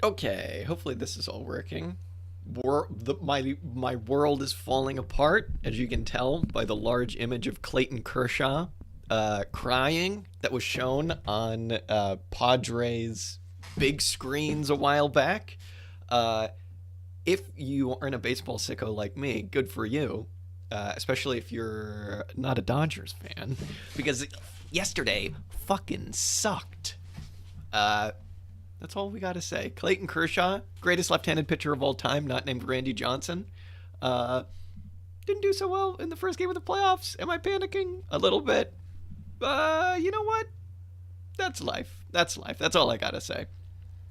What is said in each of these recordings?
Okay, hopefully this is all working. My world is falling apart, as you can tell by the large image of Clayton Kershaw crying that was shown on Padres big screens a while back. Uh, if you aren't a baseball sicko like me, good for you. Especially if you're not a Dodgers fan, because yesterday fucking sucked. Uh, That's all we got to say. Clayton Kershaw, greatest left-handed pitcher of all time, not named Randy Johnson. Uh, didn't do so well in the first game of the playoffs. Am I panicking? A little bit. You know what? That's life. That's life. That's all I got to say.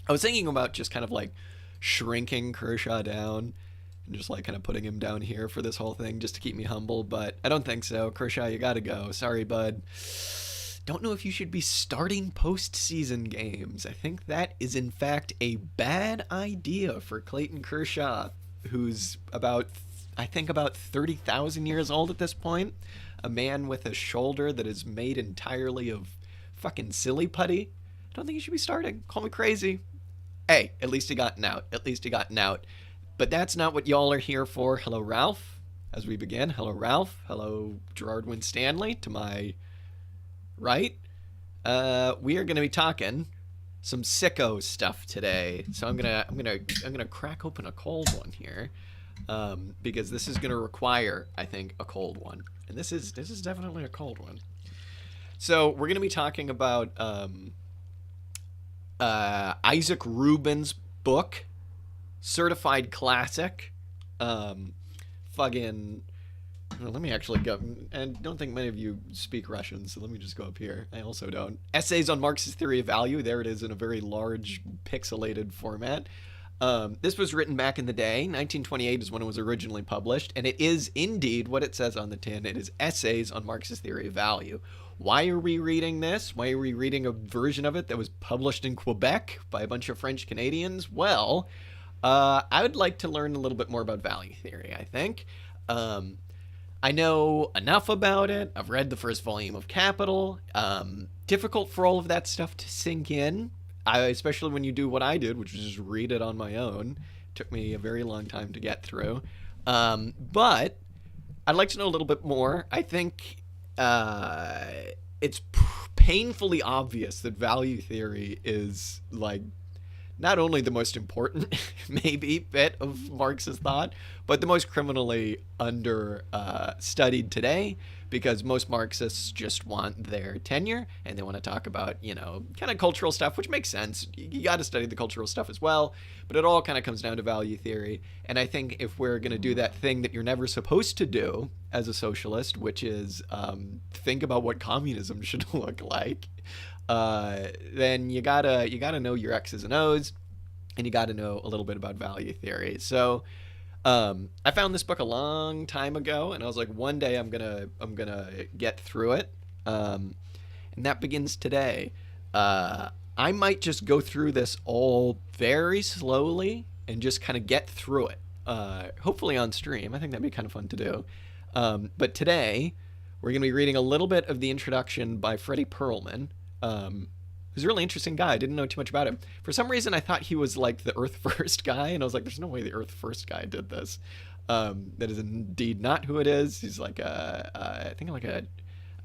I was thinking about just kind of like shrinking Kershaw down and just like kind of putting him down here for this whole thing just to keep me humble, but I don't think so. Kershaw, you got to go. Sorry, bud. Don't know if you should be starting postseason games. I think that is, in fact, a bad idea for Clayton Kershaw, who's about 30,000 years old at this point. A man with a shoulder that is made entirely of fucking silly putty. I don't think he should be starting. Call me crazy. Hey, at least he got an out. At least he got an out. But that's not what y'all are here for. Hello, Ralph. As we begin, hello, Ralph. Hello, Gerard Winstanley to my right? We are going to be talking some sicko stuff today. So I'm gonna crack open a cold one here, because this is going to require, I think, a cold one, and this is definitely a cold one. So we're going to be talking about Isaac Rubin's book, certified classic. Fucking Let me actually go. And don't think many of you speak Russian, so let me just go up here. I also don't. Essays on Marx's Theory of Value. There it is in a very large, pixelated format. This was written back in the day. 1928 is when it was originally published, and it is indeed what it says on the tin. It is Essays on Marx's Theory of Value. Why are we reading this? Why are we reading a version of it that was published in Quebec by a bunch of French Canadians? Well, I would like to learn a little bit more about value theory, I think. I know enough about it. I've read the first volume of Capital. Difficult for all of that stuff to sink in, especially when you do what I did, which was just read it on my own. It took me a very long time to get through. But I'd like to know a little bit more. I think it's painfully obvious that value theory is like not only the most important, maybe, bit of Marx's thought, but the most criminally under studied today, because most Marxists just want their tenure and they want to talk about, kind of cultural stuff, which makes sense. You got to study the cultural stuff as well, but it all kind of comes down to value theory. And I think if we're going to do that thing that you're never supposed to do as a socialist, which is think about what communism should look like, then you gotta know your X's and O's, and you gotta know a little bit about value theory. So I found this book a long time ago, and I was like, one day I'm gonna get through it, and that begins today. I might just go through this all very slowly and just kind of get through it. Hopefully on stream. I think that'd be kind of fun to do. But today we're gonna be reading a little bit of the introduction by Freddie Perlman. Who's a really interesting guy. I didn't know too much about him. For some reason, I thought he was like the Earth First guy, and I was like, there's no way the Earth First guy did this. That is indeed not who it is. He's like I think like a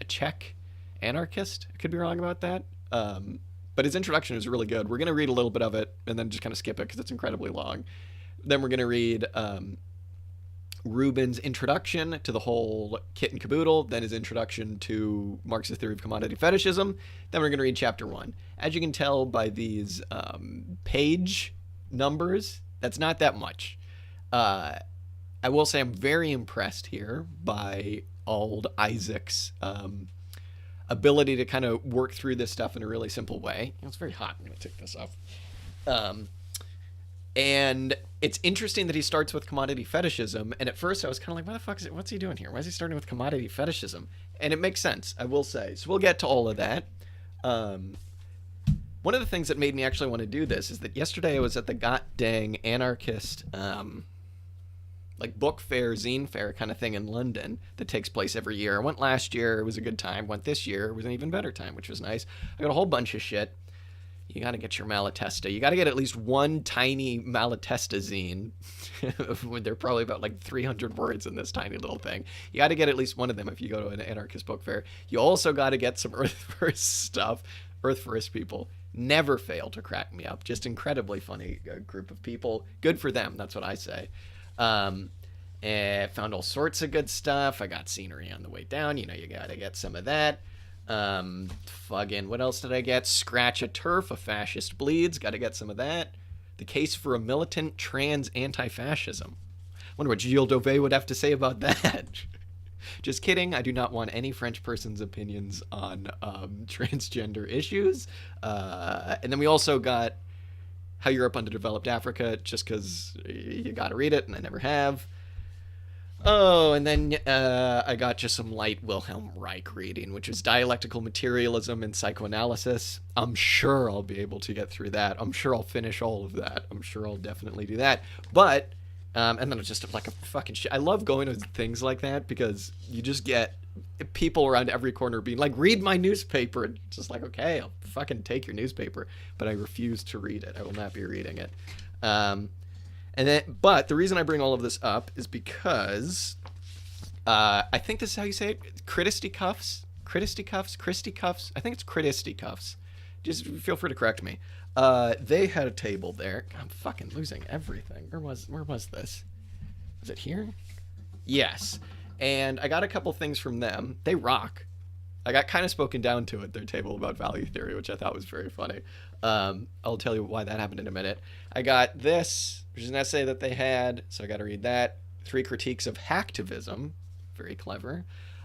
Czech anarchist. I could be wrong about that. But his introduction is really good. We're going to read a little bit of it and then just kind of skip it because it's incredibly long. Then we're going to read Rubin's introduction to the whole kit and caboodle, then his introduction to Marx's theory of commodity fetishism. Then we're going to read chapter 1. As you can tell by these page numbers, that's not that much. I will say I'm very impressed here by old Isaac's ability to kind of work through this stuff in a really simple way. It's very hot. I'm going to take this off. And it's interesting that he starts with commodity fetishism. And at first I was kind of like, what the fuck what's he doing here? Why is he starting with commodity fetishism? And it makes sense, I will say. So we'll get to all of that. One of the things that made me actually want to do this is that yesterday I was at the god dang anarchist like book fair, zine fair kind of thing in London that takes place every year. I went last year, it was a good time. Went this year, it was an even better time, which was nice. I got a whole bunch of shit. You got to get your Malatesta. You got to get at least one tiny Malatesta zine. They're probably about like 300 words in this tiny little thing. You got to get at least one of them if you go to an anarchist book fair. You also got to get some Earth First stuff. Earth First people never fail to crack me up. Just incredibly funny group of people. Good for them. That's what I say. And found all sorts of good stuff. I got scenery on the way down. You know, you got to get some of that. Fucking, what else did I get? Scratch a Turf, A Fascist Bleeds. Got to get some of that. The Case for a Militant Trans Anti-Fascism. Wonder what Gilles Dauvé would have to say about that. Just kidding. I do not want any French person's opinions on transgender issues. And then we also got How Europe Underdeveloped Africa, just because you got to read it, and I never have. Oh, and then I got just some light Wilhelm Reich reading, which is Dialectical Materialism and Psychoanalysis. I'm sure I'll be able to get through that. I'm sure I'll finish all of that. I'm sure I'll definitely do that. But, and then it's just like a fucking shit. I love going to things like that because you just get people around every corner being like, read my newspaper. And just like, okay, I'll fucking take your newspaper. But I refuse to read it. I will not be reading it. But the reason I bring all of this up is because I think this is how you say it. Critisticuffs? I think it's Critisticuffs. Just feel free to correct me. They had a table there. God, I'm fucking losing everything. Where was this? Was it here? Yes. And I got a couple things from them. They rock. I got kind of spoken down to at their table about value theory, which I thought was very funny. I'll tell you why that happened in a minute. I got this, which is an essay that they had, so I got to read that. 3 critiques of hacktivism, very clever.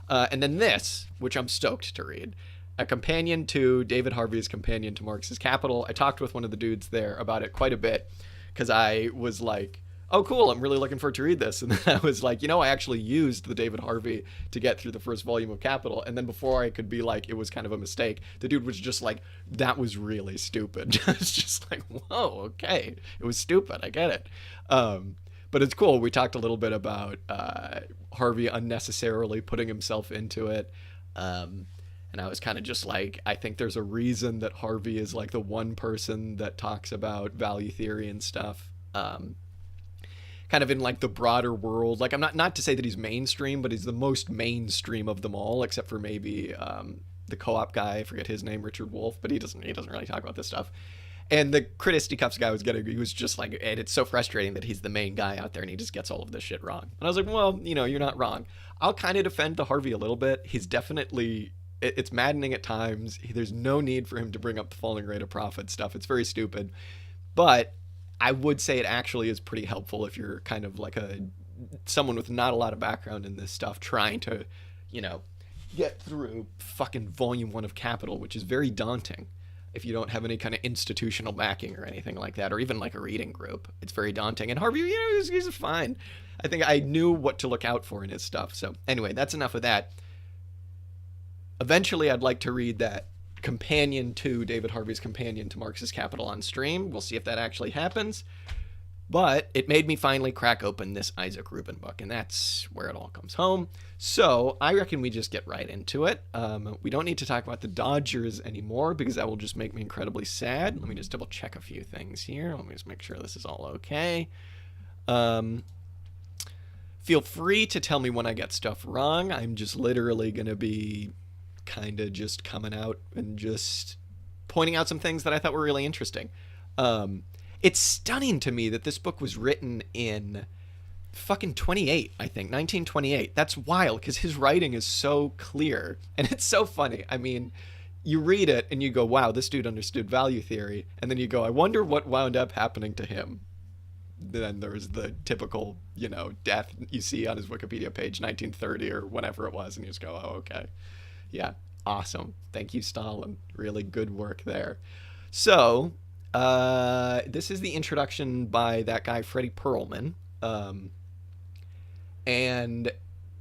And then this, which I'm stoked to read, a companion to David Harvey's Companion to Marx's Capital. I talked with one of the dudes there about it quite a bit because I was like, oh, cool, I'm really looking forward to read this. And then I was like, I actually used the David Harvey to get through the first volume of Capital. And then before I could be like, it was kind of a mistake, the dude was just like, that was really stupid. It's just like, whoa, okay. It was stupid. I get it. But it's cool. We talked a little bit about Harvey unnecessarily putting himself into it. And I was kind of just like, I think there's a reason that Harvey is like the one person that talks about value theory and stuff. Kind of in like the broader world. Like, I'm not to say that he's mainstream, but he's the most mainstream of them all, except for maybe the co-op guy. I forget his name, Richard Wolff, but he doesn't really talk about this stuff. And the Critisticuffs guy he was just like, and it's so frustrating that he's the main guy out there and he just gets all of this shit wrong. And I was like, well, you're not wrong. I'll kind of defend the Harvey a little bit. He's definitely, it's maddening at times. There's no need for him to bring up the falling rate of profit stuff. It's very stupid. But I would say it actually is pretty helpful if you're kind of like someone with not a lot of background in this stuff trying to, get through fucking volume 1 of Capital, which is very daunting if you don't have any kind of institutional backing or anything like that, or even like a reading group. It's very daunting. And Harvey, he's fine. I think I knew what to look out for in his stuff. So anyway, that's enough of that. Eventually, I'd like to read that companion to David Harvey's Companion to Marx's Capital on stream. We'll see if that actually happens. But it made me finally crack open this Isaac Rubin book, and that's where it all comes home. So I reckon we just get right into it. We don't need to talk about the Dodgers anymore because that will just make me incredibly sad. Let me just double check a few things here. Let me just make sure this is all okay. Feel free to tell me when I get stuff wrong. I'm just literally going to be kind of just coming out and just pointing out some things that I thought were really interesting. It's stunning to me that this book was written in fucking 28, I think, 1928. That's wild because his writing is so clear and it's so funny. I mean, you read it and you go, wow, this dude understood value theory. And then you go, I wonder what wound up happening to him. Then there's the typical, death you see on his Wikipedia page, 1930 or whenever it was. And you just go, oh, okay. Yeah, awesome. Thank you, Stalin. Really good work there. So, this is the introduction by that guy, Freddie Perlman. And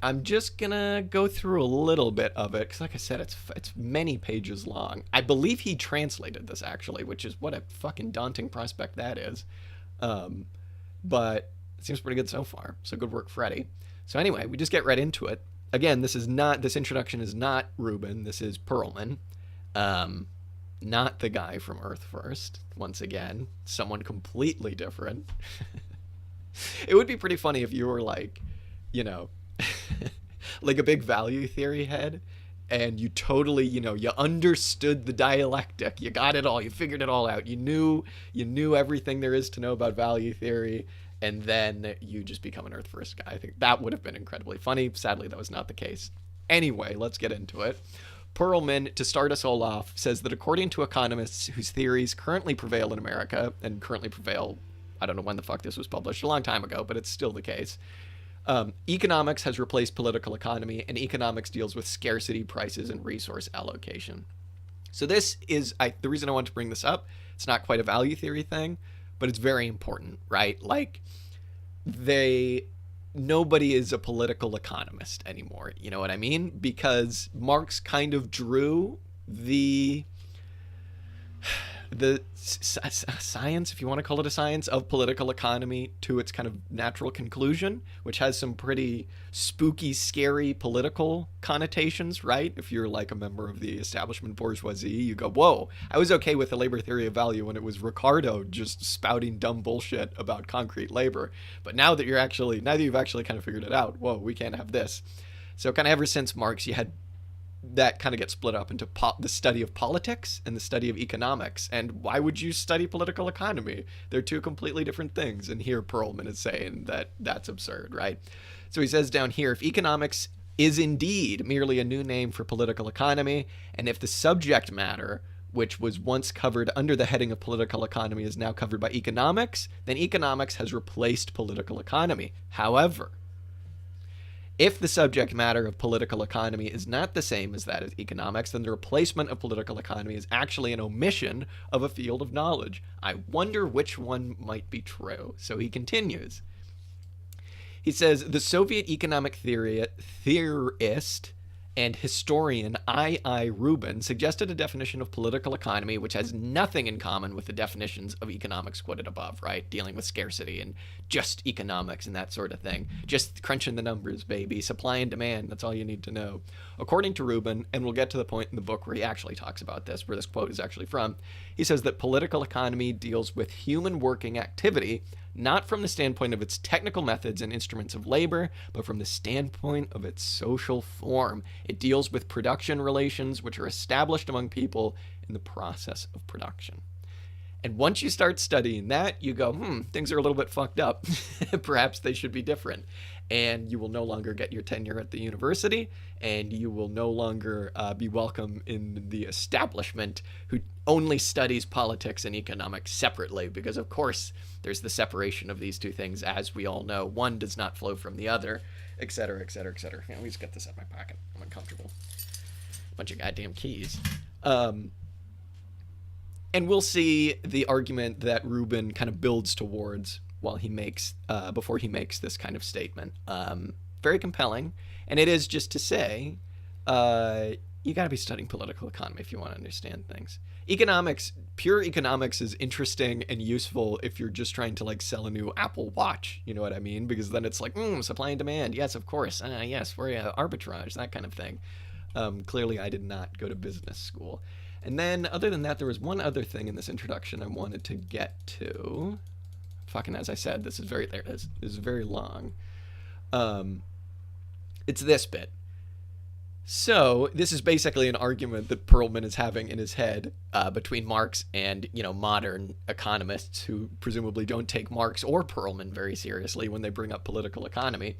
I'm just gonna go through a little bit of it, because like I said, it's many pages long. I believe he translated this, actually, which is what a fucking daunting prospect that is. But it seems pretty good so far. So good work, Freddie. So anyway, we just get right into it. Again, this introduction is not Rubin. This is Perlman. not the guy from Earth First. Once again, someone completely different. It would be pretty funny if you were like, you know, like a big value theory head, and you totally, you understood the dialectic. You got it all. You figured it all out. You knew everything there is to know about value theory, and then you just become an Earth First guy. I think that would have been incredibly funny. Sadly, that was not the case. Anyway, let's get into it. Perlman, to start us all off, says that according to economists whose theories currently prevail in America, and currently prevail, I don't know when the fuck this was published, a long time ago, but it's still the case. Economics has replaced political economy, and economics deals with scarcity, prices, and resource allocation. So this is the reason I want to bring this up. It's not quite a value theory thing, but it's very important, right? Like, nobody is a political economist anymore. You know what I mean? Because Marx kind of drew the science, if you want to call it a science, of political economy to its kind of natural conclusion, which has some pretty spooky, scary political connotations, right? If you're like a member of the establishment bourgeoisie, you go, whoa, I was okay with the labor theory of value when it was Ricardo just spouting dumb bullshit about concrete labor. But now that you've actually kind of figured it out, whoa, we can't have this. So kind of ever since Marx, you had that kind of gets split up into the study of politics and the study of economics. And why would you study political economy? They're two completely different things. And here Perlman is saying that that's absurd, right? So he says down here, if economics is indeed merely a new name for political economy, and if the subject matter, which was once covered under the heading of political economy, is now covered by economics, then economics has replaced political economy. However, if the subject matter of political economy is not the same as that of economics, then the replacement of political economy is actually an omission of a field of knowledge. I wonder which one might be true. So he continues. He says, the Soviet economic theorist and historian I. Rubin suggested a definition of political economy which has nothing in common with the definitions of economics quoted above, right? Dealing with scarcity and just economics and that sort of thing. Just crunching the numbers, baby. Supply and demand, that's all you need to know. According to Rubin, and we'll get to the point in the book where he actually talks about this, where this quote is actually from, he says that political economy deals with human working activity, not from the standpoint of its technical methods and instruments of labor, but from the standpoint of its social form. It deals with production relations which are established among people in the process of production. And once you start studying that, you go, things are a little bit fucked up. Perhaps they should be different. And you will no longer get your tenure at the university, and you will no longer be welcome in the establishment who only studies politics and economics separately, because of course there's the separation of these two things, as we all know. One does not flow from the other, etc., etc., etc. Let me just get this out of my pocket. I'm uncomfortable. Bunch of goddamn keys. And we'll see the argument that Rubin kind of builds towards while he makes, before he makes this kind of statement. Very compelling. And it is just to say, you got to be studying political economy if you want to understand things. Economics, pure economics, is interesting and useful if you're just trying to like sell a new Apple Watch. You know what I mean? Because then it's like, supply and demand. Yes, of course. Yes, we're arbitrage, that kind of thing. Clearly, I did not go to business school. And then, other than that, there was one other thing in this introduction I wanted to get to. Fucking, as I said, this is very long. It's this bit. So this is basically an argument that Perlman is having in his head between Marx and, modern economists who presumably don't take Marx or Perlman very seriously when they bring up political economy.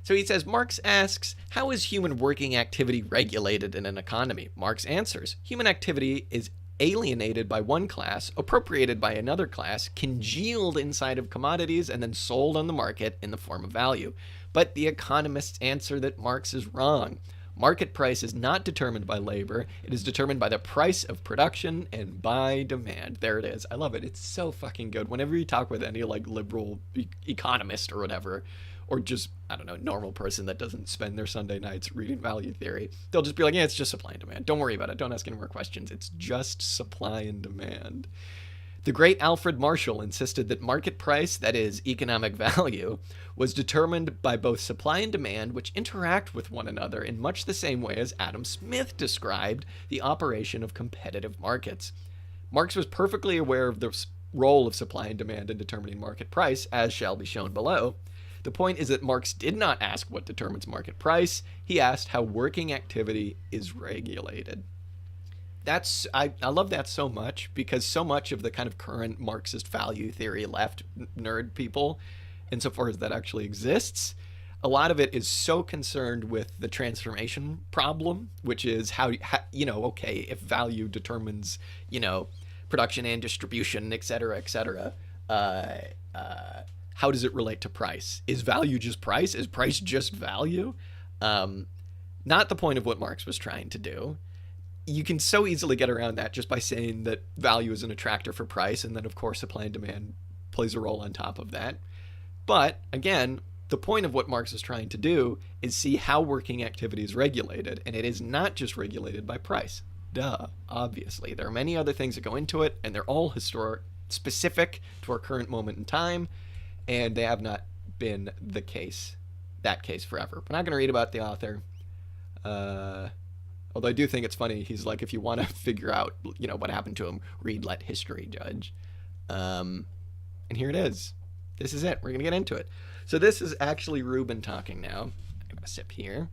So he says, Marx asks, how is human working activity regulated in an economy? Marx answers, human activity is alienated by one class, appropriated by another class, congealed inside of commodities, and then sold on the market in the form of value. But the economists answer that Marx is wrong. Market price is not determined by labor. It is determined by the price of production and by demand. There it is. I love it. It's so fucking good. Whenever you talk with any like liberal economist or whatever, or just, I don't know, normal person that doesn't spend their Sunday nights reading value theory, they'll just be like, yeah, it's just supply and demand. Don't worry about it. Don't ask any more questions. It's just supply and demand. The great Alfred Marshall insisted that market price, that is, economic value, was determined by both supply and demand, which interact with one another in much the same way as Adam Smith described the operation of competitive markets. Marx was perfectly aware of the role of supply and demand in determining market price, as shall be shown below. The point is that Marx did not ask what determines market price, he asked how working activity is regulated. I love that so much, because so much of the kind of current Marxist value theory left nerd people, insofar as that actually exists, a lot of it is so concerned with the transformation problem, which is how okay, if value determines, production and distribution, et cetera, how does it relate to price? Is value just price? Is price just value? Not the point of what Marx was trying to do. You can so easily get around that just by saying that value is an attractor for price, and then of course supply and demand plays a role on top of that. But again, the point of what Marx is trying to do is see how working activity is regulated, and it is not just regulated by price. Duh, obviously. There are many other things that go into it, and they're all historic, specific to our current moment in time, and they have not been that case forever. We're not going to read about the author. Although I do think it's funny, he's like, if you want to figure out, what happened to him, read Let History Judge. And here it is. This is it. We're going to get into it. So this is actually Rubin talking now. I got a sip here.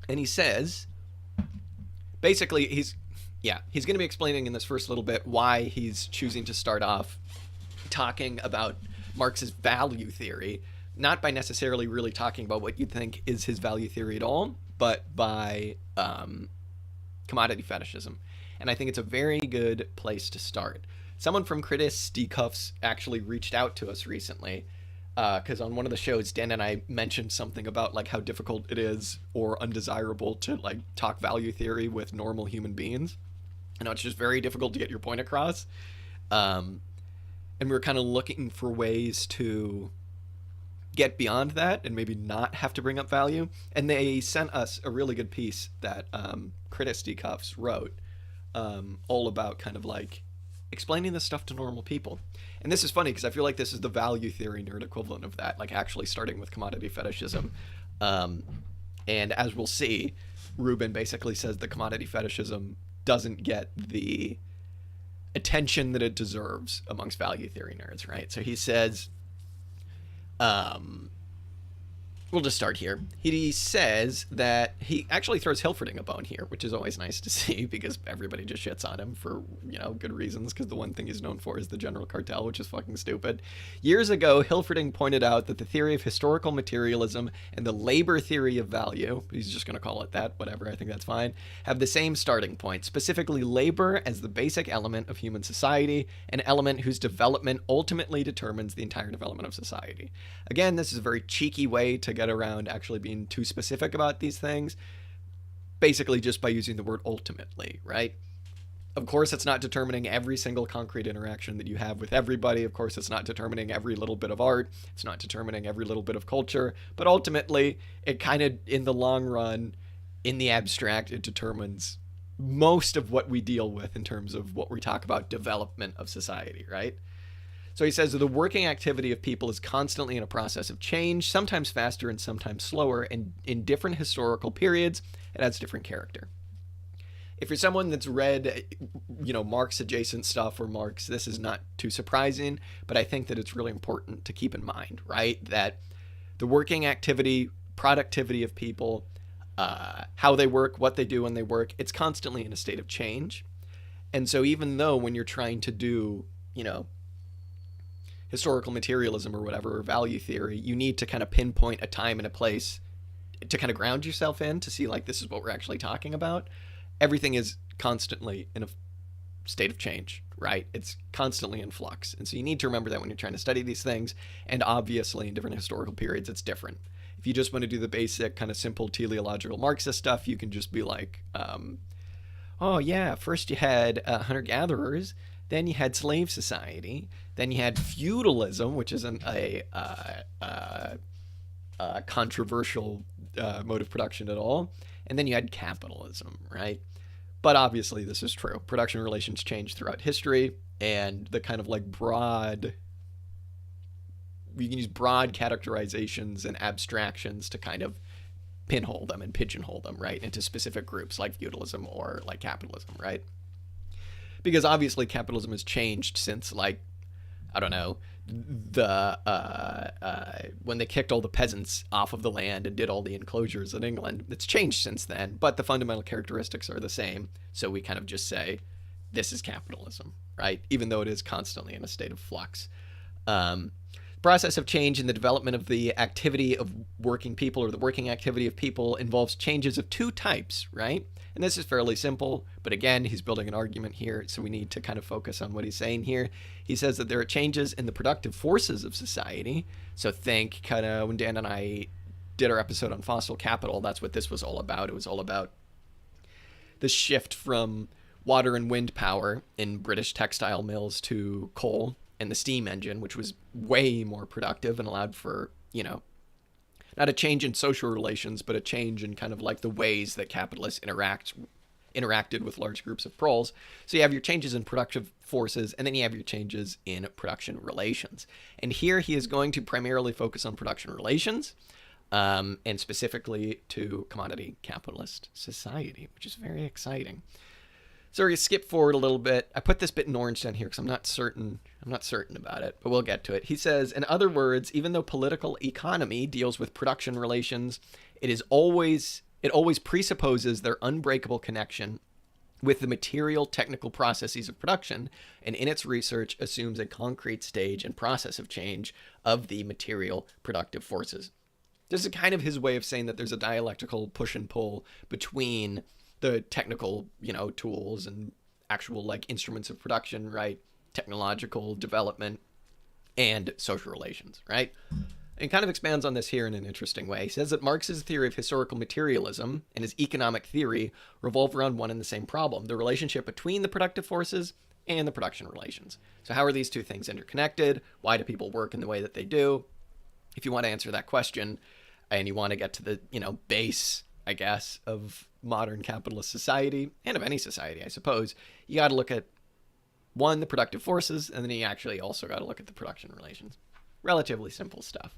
And he says, basically, he's going to be explaining in this first little bit why he's choosing to start off talking about Marx's value theory, not by necessarily really talking about what you'd think is his value theory at all, but by commodity fetishism. And I think it's a very good place to start. Someone from Fetishism actually reached out to us recently, because on one of the shows, Dan and I mentioned something about like how difficult it is or undesirable to like talk value theory with normal human beings. It's just very difficult to get your point across. And we were kind of looking for ways to get beyond that and maybe not have to bring up value. And they sent us a really good piece that Fetishism wrote, all about kind of like explaining this stuff to normal people. And this is funny because I feel like this is the value theory nerd equivalent of that, like actually starting with commodity fetishism. And as we'll see, Rubin basically says that commodity fetishism doesn't get the attention that it deserves amongst value theory nerds, right? So he says, we'll just start here. He says that he actually throws Hilferding a bone here, which is always nice to see because everybody just shits on him for, good reasons, because the one thing he's known for is the general cartel, which is fucking stupid. Years ago, Hilferding pointed out that the theory of historical materialism and the labor theory of value, he's just going to call it that, whatever, I think that's fine, have the same starting point, specifically labor as the basic element of human society, an element whose development ultimately determines the entire development of society. Again, this is a very cheeky way to get around actually being too specific about these things, basically just by using the word ultimately, right? Of course, it's not determining every single concrete interaction that you have with everybody. Of course, it's not determining every little bit of art. It's not determining every little bit of culture. But ultimately, it kind of, in the long run, in the abstract, it determines most of what we deal with in terms of what we talk about development of society, right? So he says the working activity of people is constantly in a process of change, sometimes faster and sometimes slower, and in different historical periods, it has different character. If you're someone that's read, Marx-adjacent stuff or Marx, this is not too surprising, but I think that it's really important to keep in mind, right? That the working activity, productivity of people, how they work, what they do when they work, it's constantly in a state of change. And so even though when you're trying to do, historical materialism or whatever, or value theory, you need to kind of pinpoint a time and a place to kind of ground yourself in to see like this is what we're actually talking about. Everything is constantly in a state of change, right? It's constantly in flux. And so you need to remember that when you're trying to study these things. And obviously in different historical periods, it's different. If you just want to do the basic kind of simple teleological Marxist stuff, you can just be like, oh yeah, first you had hunter-gatherers, then you had slave society, then you had feudalism, which isn't a controversial mode of production at all, and then you had capitalism, right? But obviously, this is true. Production relations change throughout history, and the kind of like broad, you can use broad categorizations and abstractions to kind of pinhole them and pigeonhole them, right, into specific groups like feudalism or like capitalism, right? Because obviously capitalism has changed since, like, I don't know, the when they kicked all the peasants off of the land and did all the enclosures in England. It's changed since then, but the fundamental characteristics are the same. So we kind of just say this is capitalism, right? Even though it is constantly in a state of flux. Process of change in the development of the activity of working people, or the working activity of people, involves changes of two types, right? And this is fairly simple, but again, he's building an argument here, so we need to kind of focus on what he's saying here. He says that there are changes in the productive forces of society. So think kind of when Dan and I did our episode on fossil capital, that's what this was all about. It was all about the shift from water and wind power in British textile mills to coal and the steam engine, which was way more productive and allowed for, you know, not a change in social relations, but a change in kind of like the ways that capitalists interacted with large groups of proles. So you have your changes in productive forces, and then you have your changes in production relations. And here he is going to primarily focus on production relations, and specifically to commodity capitalist society, which is very exciting. So we're going to skip forward a little bit. I put this bit in orange down here because I'm not certain about it, but we'll get to it. He says, in other words, even though political economy deals with production relations, it always presupposes their unbreakable connection with the material technical processes of production, and in its research assumes a concrete stage and process of change of the material productive forces. This is kind of his way of saying that there's a dialectical push and pull between the technical, you know, tools and actual like instruments of production, right? Technological development and social relations, right? And kind of expands on this here in an interesting way. He says that Marx's theory of historical materialism and his economic theory revolve around one and the same problem: the relationship between the productive forces and the production relations. So how are these two things interconnected? Why do people work in the way that they do? If you want to answer that question and you want to get to the, you know, base, I guess, of modern capitalist society, and of any society, I suppose, you got to look at, one, the productive forces, and then you actually also got to look at the production relations. Relatively simple stuff.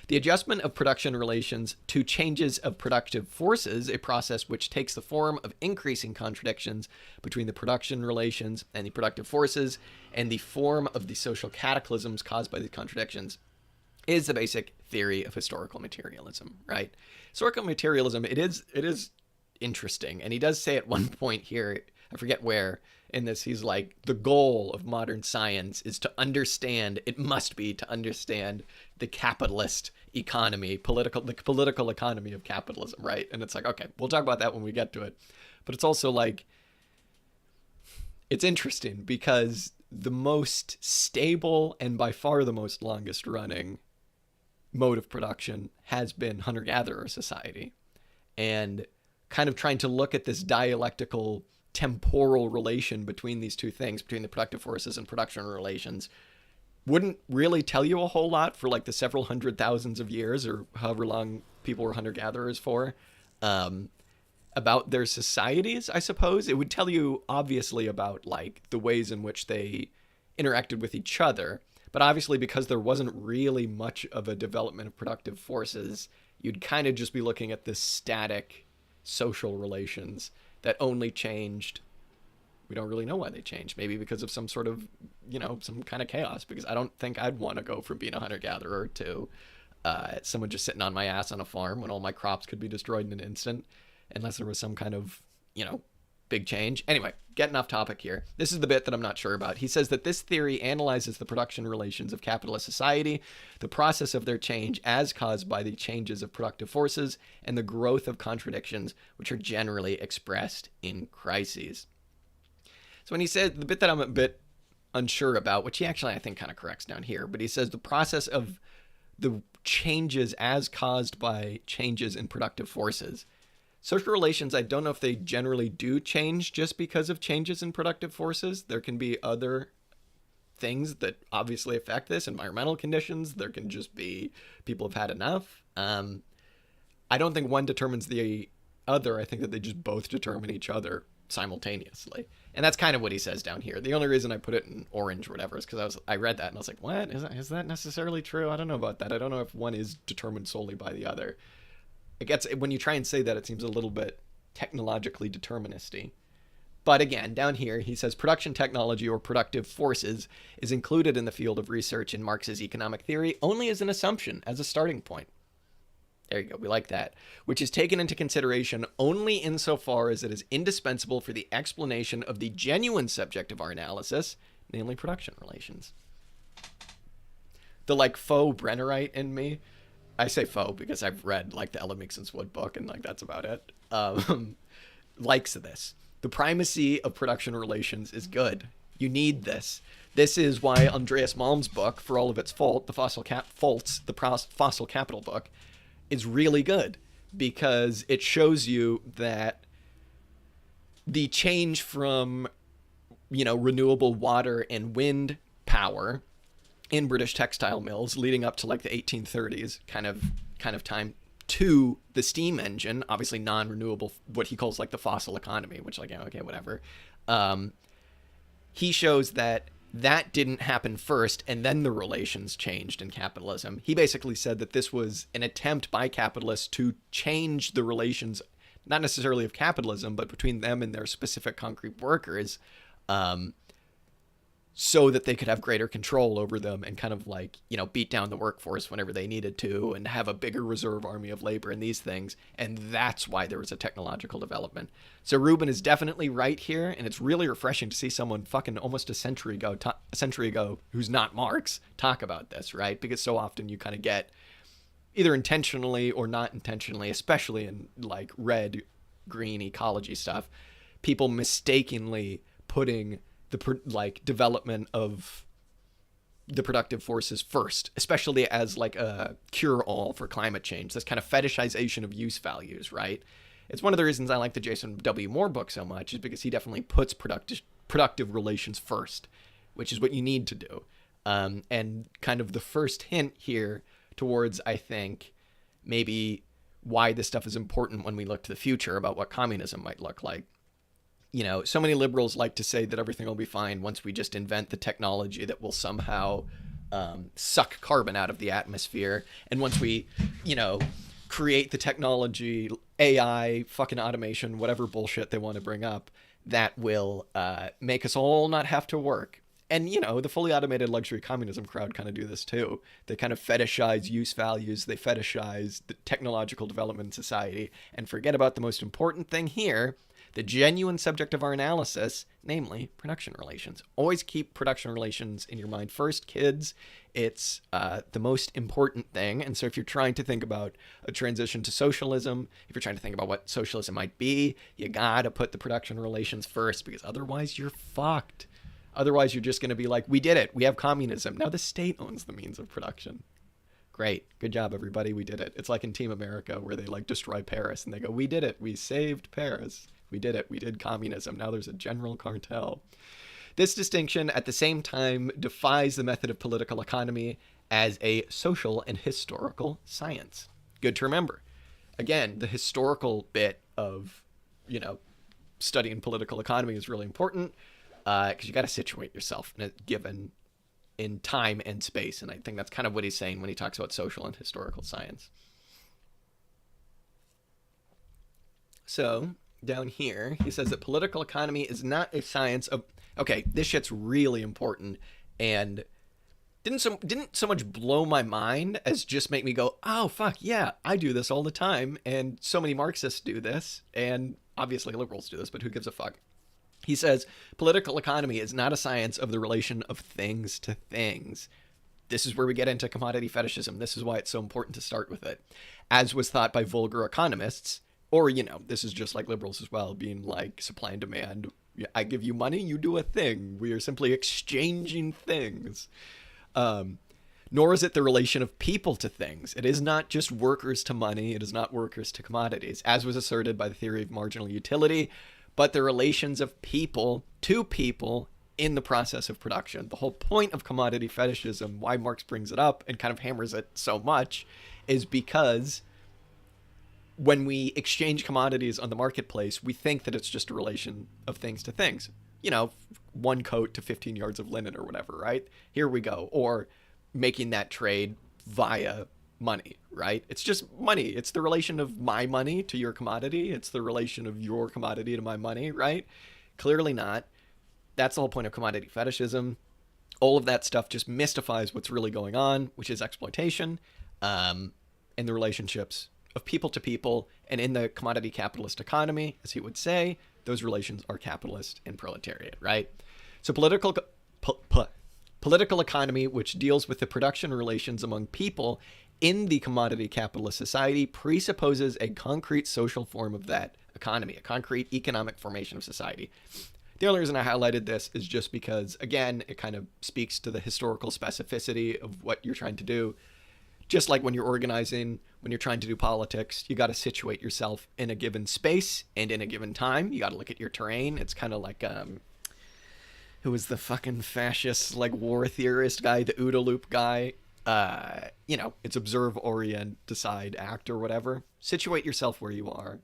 The adjustment of production relations to changes of productive forces, a process which takes the form of increasing contradictions between the production relations and the productive forces, and the form of the social cataclysms caused by these contradictions, is the basic theory of historical materialism, right? Historical materialism, it is interesting. And he does say at one point here, I forget where in this, he's like, the goal of modern science is to understand, it must be to understand the capitalist economy, the political economy of capitalism, right? And it's like, okay, we'll talk about that when we get to it. But it's also like, it's interesting because the most stable and by far the most longest running mode of production has been hunter-gatherer society. And kind of trying to look at this dialectical temporal relation between these two things, between the productive forces and production relations, wouldn't really tell you a whole lot for like the several hundred thousands of years or however long people were hunter-gatherers for, about their societies, I suppose. It would tell you obviously about like the ways in which they interacted with each other, but obviously because there wasn't really much of a development of productive forces, you'd kind of just be looking at this static social relations that only changed. We don't really know why they changed. Maybe because of some sort of, you know, some kind of chaos, because I don't think I'd want to go from being a hunter-gatherer to someone just sitting on my ass on a farm when all my crops could be destroyed in an instant, unless there was some kind of, you know, big change. Anyway, getting off topic here. This is the bit that I'm not sure about. He says that this theory analyzes the production relations of capitalist society, the process of their change as caused by the changes of productive forces, and the growth of contradictions, which are generally expressed in crises. So when he said, the bit that I'm a bit unsure about, which he actually I think kind of corrects down here, but he says the process of the changes as caused by changes in productive forces. Social relations, I don't know if they generally do change just because of changes in productive forces. There can be other things that obviously affect this, environmental conditions. There can just be people have had enough. I don't think one determines the other. I think that they just both determine each other simultaneously. And that's kind of what he says down here. The only reason I put it in orange or whatever is because I read that and I was like, what? Is that necessarily true? I don't know about that. I don't know if one is determined solely by the other. It gets, when you try and say that, it seems a little bit technologically deterministy. But again, down here, he says production technology or productive forces is included in the field of research in Marx's economic theory only as an assumption, as a starting point. There you go. We like that. Which is taken into consideration only insofar as it is indispensable for the explanation of the genuine subject of our analysis, namely production relations. The faux Brennerite in me, I say faux because I've read the Ella Mixon's Wood book and that's about it, likes this. The primacy of production relations is good. You need this. This is why Andreas Malm's book, for all of its faults, the Fossil Capital book, is really good, because it shows you that the change from, renewable water and wind power in British textile mills leading up to the 1830s kind of time to the steam engine, obviously non-renewable, what he calls the fossil economy, which okay, whatever. He shows that didn't happen first, and then the relations changed in capitalism. He basically said that this was an attempt by capitalists to change the relations, not necessarily of capitalism, but between them and their specific concrete workers, so that they could have greater control over them and beat down the workforce whenever they needed to and have a bigger reserve army of labor and these things. And that's why there was a technological development. So Rubin is definitely right here, and it's really refreshing to see someone fucking almost a century ago who's not Marx talk about this, right? Because so often you kind of get, either intentionally or not intentionally, especially in red, green ecology stuff, people mistakenly putting the development of the productive forces first, especially as a cure-all for climate change. This kind of fetishization of use values, right? It's one of the reasons I like the Jason W. Moore book so much, is because he definitely puts productive relations first, which is what you need to do. And kind of the first hint here towards, I think, maybe why this stuff is important when we look to the future about what communism might look like. So many liberals like to say that everything will be fine once we just invent the technology that will somehow suck carbon out of the atmosphere. And once we, create the technology, AI, fucking automation, whatever bullshit they want to bring up, that will make us all not have to work. And, the fully automated luxury communism crowd kind of do this too. They kind of fetishize use values. They fetishize the technological development in society and forget about the most important thing here, the genuine subject of our analysis, namely production relations. Always keep production relations in your mind first, kids. It's the most important thing. And so if you're trying to think about a transition to socialism, if you're trying to think about what socialism might be, you gotta put the production relations first, because otherwise you're fucked. Otherwise you're just going to be like, we did it. We have communism. Now the state owns the means of production. Great. Good job, everybody. We did it. It's like in Team America where they destroy Paris and they go, we did it. We saved Paris. We did it. We did communism. Now there's a general cartel. This distinction at the same time defies the method of political economy as a social and historical science. Good to remember. Again, the historical bit of, studying political economy is really important, because you got to situate yourself in time and space. And I think that's kind of what he's saying when he talks about social and historical science. So down here, he says that political economy is not a science of, okay, this shit's really important, and didn't so much blow my mind as just make me go, oh, fuck, yeah, I do this all the time, and so many Marxists do this, and obviously liberals do this, but who gives a fuck? He says, political economy is not a science of the relation of things to things. This is where we get into commodity fetishism. This is why it's so important to start with it. As was thought by vulgar economists, or, this is just like liberals as well, being like supply and demand. I give you money, you do a thing. We are simply exchanging things. Nor is it the relation of people to things. It is not just workers to money. It is not workers to commodities, as was asserted by the theory of marginal utility, but the relations of people to people in the process of production. The whole point of commodity fetishism, why Marx brings it up and kind of hammers it so much, is because when we exchange commodities on the marketplace, we think that it's just a relation of things to things. You know, one coat to 15 yards of linen or whatever, right? Here we go. Or making that trade via money, right? It's just money. It's the relation of my money to your commodity. It's the relation of your commodity to my money, right? Clearly not. That's the whole point of commodity fetishism. All of that stuff just mystifies what's really going on, which is exploitation, and the relationships of people to people. And in the commodity capitalist economy, as he would say, those relations are capitalist and proletariat, right? So political economy, which deals with the production relations among people in the commodity capitalist society, presupposes a concrete social form of that economy, a concrete economic formation of society. The only reason I highlighted this is just because, again, it kind of speaks to the historical specificity of what you're trying to do. Just like when you're organizing, when you're trying to do politics, you got to situate yourself in a given space and in a given time. You got to look at your terrain. It's kind of like, who was the fucking fascist, like, war theorist guy, the OODA loop guy? It's observe, orient, decide, act, or whatever. Situate yourself where you are.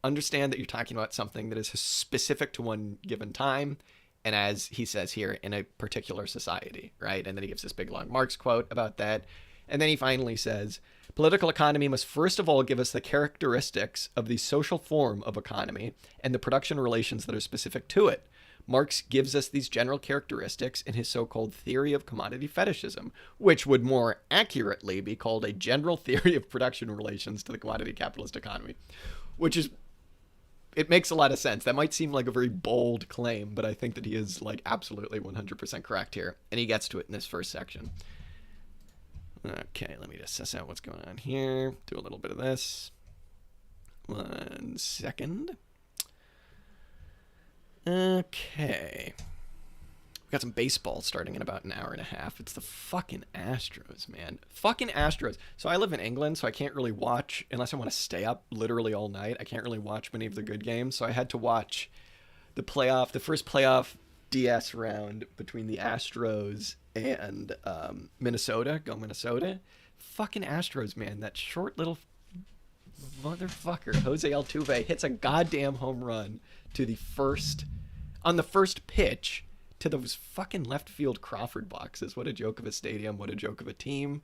Understand that you're talking about something that is specific to one given time, and as he says here, in a particular society, right? And then he gives this big long Marx quote about that. And then he finally says, political economy must first of all give us the characteristics of the social form of economy and the production relations that are specific to it. Marx gives us these general characteristics in his so-called theory of commodity fetishism, which would more accurately be called a general theory of production relations to the commodity capitalist economy, which is, it makes a lot of sense. That might seem like a very bold claim, but I think that he is like absolutely 100% correct here. And he gets to it in this first section. Okay, let me just suss out what's going on here. Do a little bit of this. 1 second. Okay. We got some baseball starting in about an hour and a half. It's the fucking Astros, man. Fucking Astros. So I live in England, so I can't really watch, unless I want to stay up literally all night, I can't really watch many of the good games. So I had to watch the first playoff DS round between the Astros and Minnesota. Go Minnesota. Fucking Astros, man. That short little motherfucker, Jose Altuve, hits a goddamn home run on the first pitch to those fucking left field Crawford boxes. What a joke of a stadium. What a joke of a team.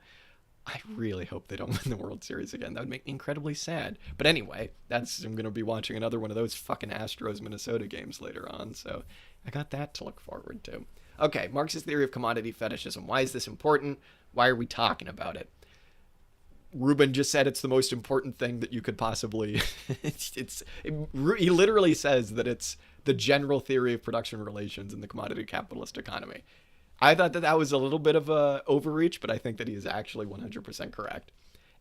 I really hope they don't win the World Series again. That would make me incredibly sad. But anyway, I'm going to be watching another one of those fucking Astros Minnesota games later on. So I got that to look forward to. Okay, Marx's theory of commodity fetishism. Why is this important? Why are we talking about it? Rubin just said it's the most important thing that you could possibly... He literally says that it's the general theory of production relations in the commodity capitalist economy. I thought that was a little bit of a overreach, but I think that he is actually 100% correct.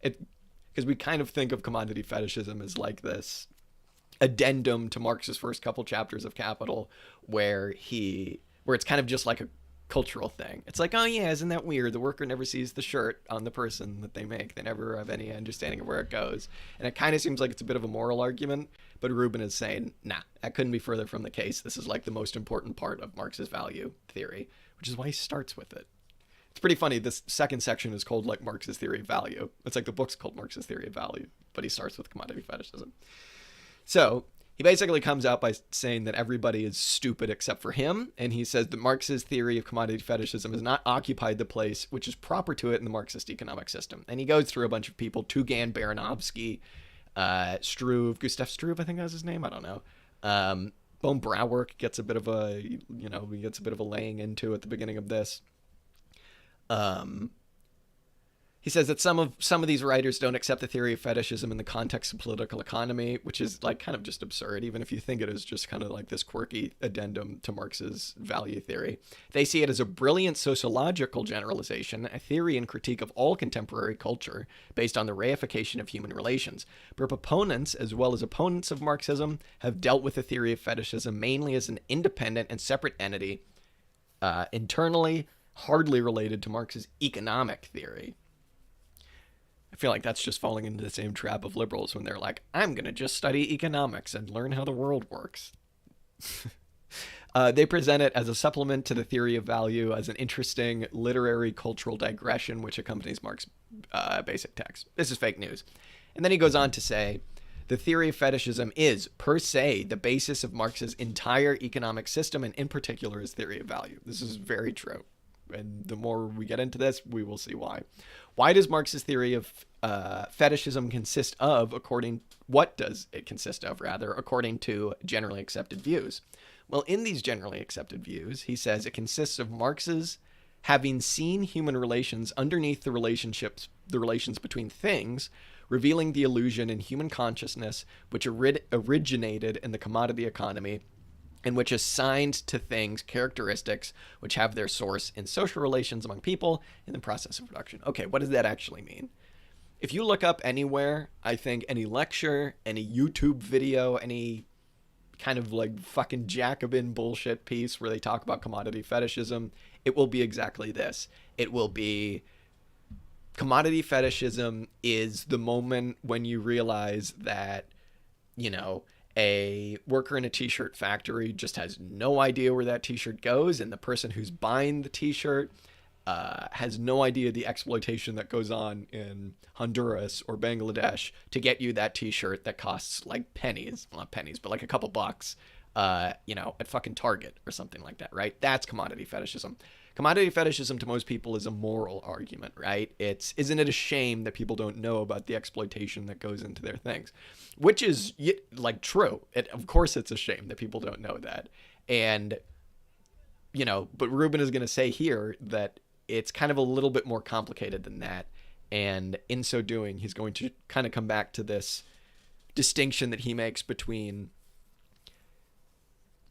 Because we kind of think of commodity fetishism as like this addendum to Marx's first couple chapters of Capital, where it's kind of just like a cultural thing. It's like, oh yeah, isn't that weird? The worker never sees the shirt on the person that they make. They never have any understanding of where it goes. And it kind of seems like it's a bit of a moral argument, but Rubin is saying, nah, that couldn't be further from the case. This is like the most important part of Marx's value theory, which is why he starts with it. It's pretty funny. This second section is called like Marx's theory of value. It's like the book's called Marx's theory of value, but he starts with commodity fetishism. So he basically comes out by saying that everybody is stupid except for him. And he says that Marx's theory of commodity fetishism has not occupied the place which is proper to it in the Marxist economic system. And he goes through a bunch of people, Tugan, Baranovsky, Struve, Gustav Struve, I think that's his name. I don't know. Bohm Brauerk gets a bit of a laying into at the beginning of this. He says that some of these writers don't accept the theory of fetishism in the context of political economy, which is like kind of just absurd, even if you think it is just kind of like this quirky addendum to Marx's value theory. They see it as a brilliant sociological generalization, a theory and critique of all contemporary culture based on the reification of human relations. But proponents, as well as opponents of Marxism, have dealt with the theory of fetishism mainly as an independent and separate entity, internally hardly related to Marx's economic theory. I feel like that's just falling into the same trap of liberals when they're like, I'm going to just study economics and learn how the world works. They present it as a supplement to the theory of value, as an interesting literary cultural digression which accompanies Marx's basic text. This is fake news. And then he goes on to say The theory of fetishism is, per se, the basis of Marx's entire economic system, and in particular his theory of value. This is very true. And the more we get into this, we will see why. Why does Marx's theory of fetishism consist of, what does it consist of, rather, according to generally accepted views? Well, in these generally accepted views, he says it consists of Marx's having seen human relations underneath the relations between things, revealing the illusion in human consciousness which originated in the commodity economy, and which assigned to things characteristics which have their source in social relations among people in the process of production. Okay, what does that actually mean? If you look up anywhere, I think any lecture, any YouTube video, any kind of like fucking Jacobin bullshit piece where they talk about commodity fetishism, it will be exactly this. It will be commodity fetishism is the moment when you realize that, you know, a worker in a t-shirt factory just has no idea where that t-shirt goes, and the person who's buying the t-shirt has no idea the exploitation that goes on in Honduras or Bangladesh to get you that t-shirt that costs like pennies, well, not pennies, but like a couple bucks, you know, at fucking Target or something like that, right? That's commodity fetishism. Commodity fetishism to most people is a moral argument, right? Isn't it a shame that people don't know about the exploitation that goes into their things? Which is, like, true. Of course it's a shame that people don't know that. And, you know, but Rubin is going to say here that it's kind of a little bit more complicated than that. And in so doing, he's going to kind of come back to this distinction that he makes between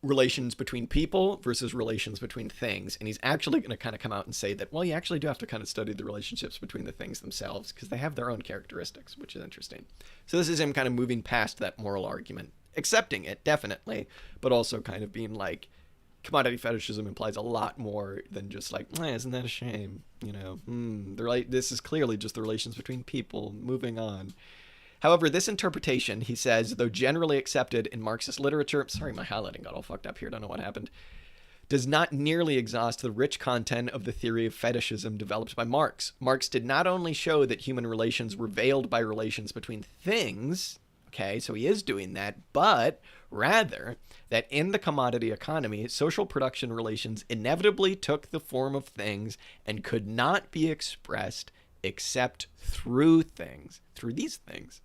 relations between people versus relations between things. And he's actually going to kind of come out and say that, well, you actually do have to kind of study the relationships between the things themselves because they have their own characteristics, which is interesting. So this is him kind of moving past that moral argument, accepting it, definitely, but also kind of being like, commodity fetishism implies a lot more than just like, isn't that a shame? You know, this is clearly just the relations between people. Moving on. However, this interpretation, he says, though generally accepted in Marxist literature, sorry, my highlighting got all fucked up here, don't know what happened, does not nearly exhaust the rich content of the theory of fetishism developed by Marx. Marx did not only show that human relations were veiled by relations between things, okay, so he is doing that, but rather that in the commodity economy, social production relations inevitably took the form of things and could not be expressed except through things, through these things.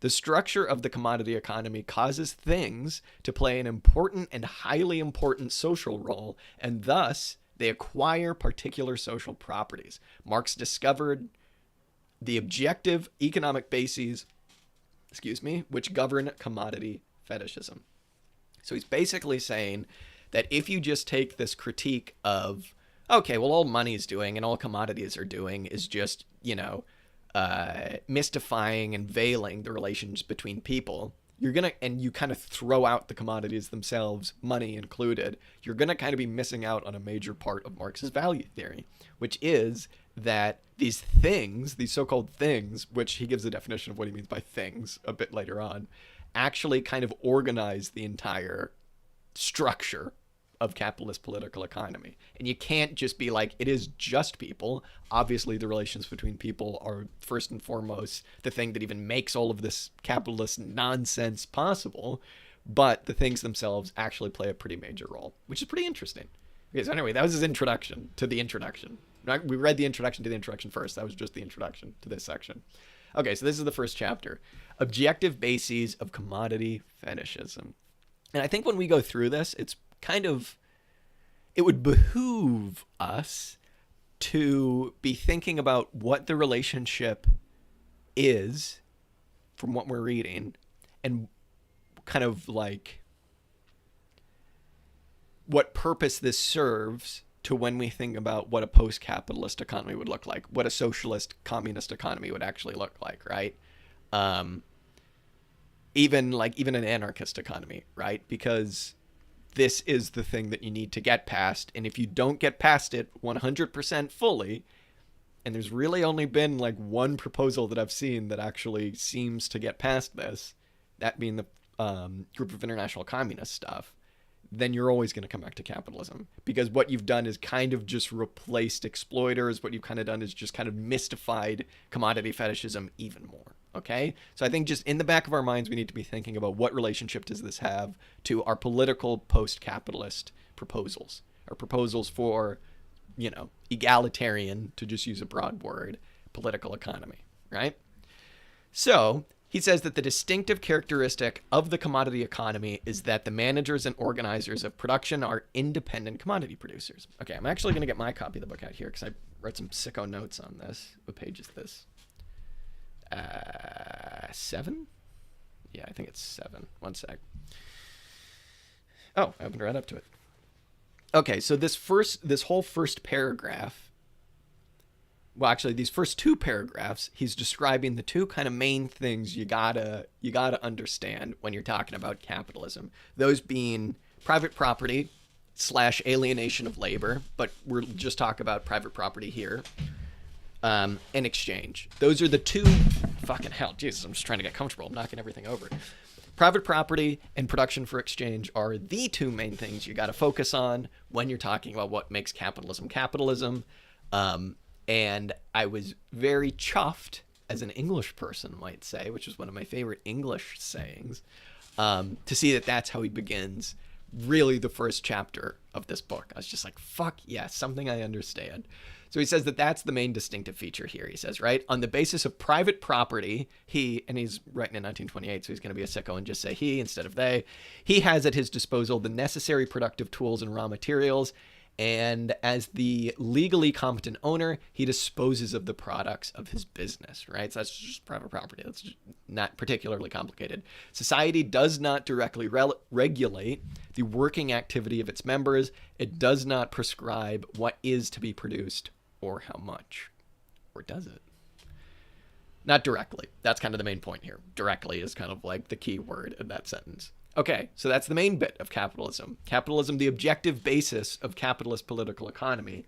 The structure of the commodity economy causes things to play an important and highly important social role, and thus they acquire particular social properties. Marx discovered the objective economic bases, which govern commodity fetishism. So he's basically saying that if you just take this critique of, okay, well, all money's doing and all commodities are doing is just, you know, mystifying and veiling the relations between people, and you kind of throw out the commodities themselves, money included, you're going to kind of be missing out on a major part of Marx's value theory, which is that these things, these so-called things, which he gives a definition of what he means by things a bit later on, actually kind of organize the entire structure of capitalist political economy. And you can't just be like, it is just people. Obviously, the relations between people are first and foremost the thing that even makes all of this capitalist nonsense possible. But the things themselves actually play a pretty major role, which is pretty interesting. Okay, so anyway, that was his introduction to the introduction. Right? We read the introduction to the introduction first. That was just the introduction to this section. Okay, so this is the first chapter. Objective bases of commodity fetishism. And I think when we go through this, it would behoove us to be thinking about what the relationship is from what we're reading and kind of like what purpose this serves to when we think about what a post-capitalist economy would look like, what a socialist communist economy would actually look like, right? Even an anarchist economy, right? Because this is the thing that you need to get past. And if you don't get past it 100% fully, and there's really only been like one proposal that I've seen that actually seems to get past this, that being the Group of International Communist stuff, then you're always going to come back to capitalism. Because what you've done is kind of just replaced exploiters. What you've kind of done is just kind of mystified commodity fetishism even more. Okay? So I think just in the back of our minds, we need to be thinking about what relationship does this have to our political post-capitalist proposals, or proposals for, egalitarian, to just use a broad word, political economy, right? So he says that the distinctive characteristic of the commodity economy is that the managers and organizers of production are independent commodity producers. Okay, I'm actually going to get my copy of the book out here because I wrote some sicko notes on this. What page is this? 7? Yeah, I think it's 7. One sec. Oh, I haven't read up to it. Okay, so this whole first paragraph, well, actually, these first 2 paragraphs, he's describing the 2 kind of main things you gotta understand when you're talking about capitalism. Those being private property / alienation of labor, but we're just talking about private property here, and exchange. Those are the 2. Fucking hell, Jesus! I'm just trying to get comfortable. I'm knocking everything over. Private property and production for exchange are the 2 main things you got to focus on when you're talking about what makes capitalism capitalism. And I was very chuffed, as an English person might say, which is one of my favorite English sayings, to see that that's how he begins really the first chapter of this book. I was just like, fuck yeah, something I understand. So he says that that's the main distinctive feature here. He says, right, on the basis of private property, and he's writing in 1928, so he's going to be a sicko and just say he instead of they, he has at his disposal the necessary productive tools and raw materials, and as the legally competent owner, he disposes of the products of his business, right? So that's just private property. That's just not particularly complicated. Society does not directly regulate the working activity of its members. It does not prescribe what is to be produced or how much. Or does it? Not directly. That's kind of the main point here. Directly is kind of like the key word in that sentence. Okay, so that's the main bit of capitalism. Capitalism, the objective basis of capitalist political economy,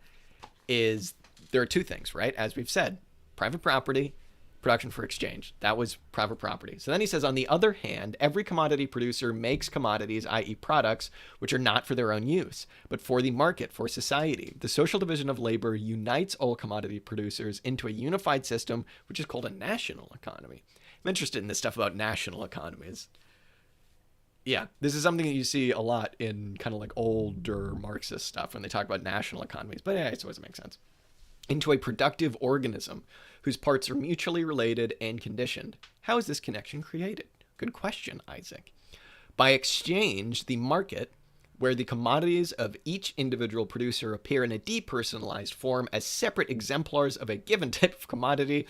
is there are 2 things, right? As we've said, private property, production for exchange. That was private property. So then he says, on the other hand, every commodity producer makes commodities, i.e. products, which are not for their own use, but for the market, for society. The social division of labor unites all commodity producers into a unified system, which is called a national economy. I'm interested in this stuff about national economies. Yeah, this is something that you see a lot in kind of like older Marxist stuff when they talk about national economies. But yeah, it always makes sense. Into a productive organism whose parts are mutually related and conditioned. How is this connection created? Good question, Isaac. By exchange, the market, where the commodities of each individual producer appear in a depersonalized form as separate exemplars of a given type of commodity,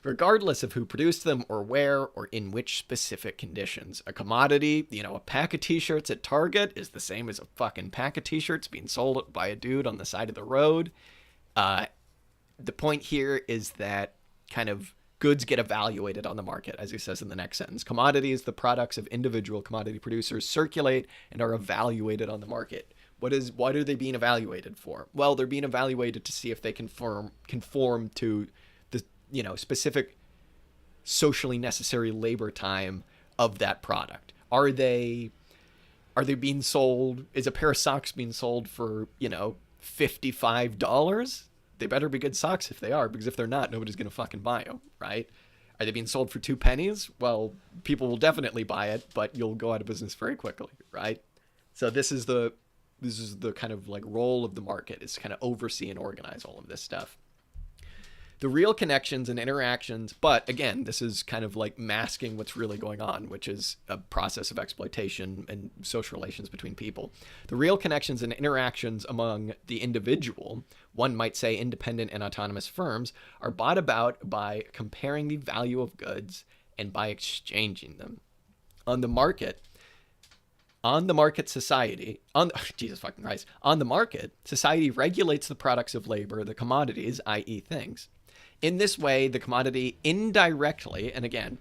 regardless of who produced them or where or in which specific conditions. A commodity, a pack of t-shirts at Target is the same as a fucking pack of t-shirts being sold by a dude on the side of the road. The point here is that kind of goods get evaluated on the market, as he says in the next sentence. Commodities, the products of individual commodity producers, circulate and are evaluated on the market. What are they being evaluated for? Well, they're being evaluated to see if they conform to the specific socially necessary labor time of that product. Are they being sold? Is a pair of socks being sold for $55? They better be good socks if they are, because if they're not, nobody's going to fucking buy them, right? Are they being sold for 2 pennies? Well, people will definitely buy it, but you'll go out of business very quickly, right? So this is the kind of like role of the market, is to kind of oversee and organize all of this stuff. The real connections and interactions, but again, this is kind of like masking what's really going on, which is a process of exploitation and social relations between people. The real connections and interactions among the individual, one might say independent and autonomous firms, are brought about by comparing the value of goods and by exchanging them. On the market, society regulates the products of labor, the commodities, i.e. things. In this way, the commodity indirectly, and again,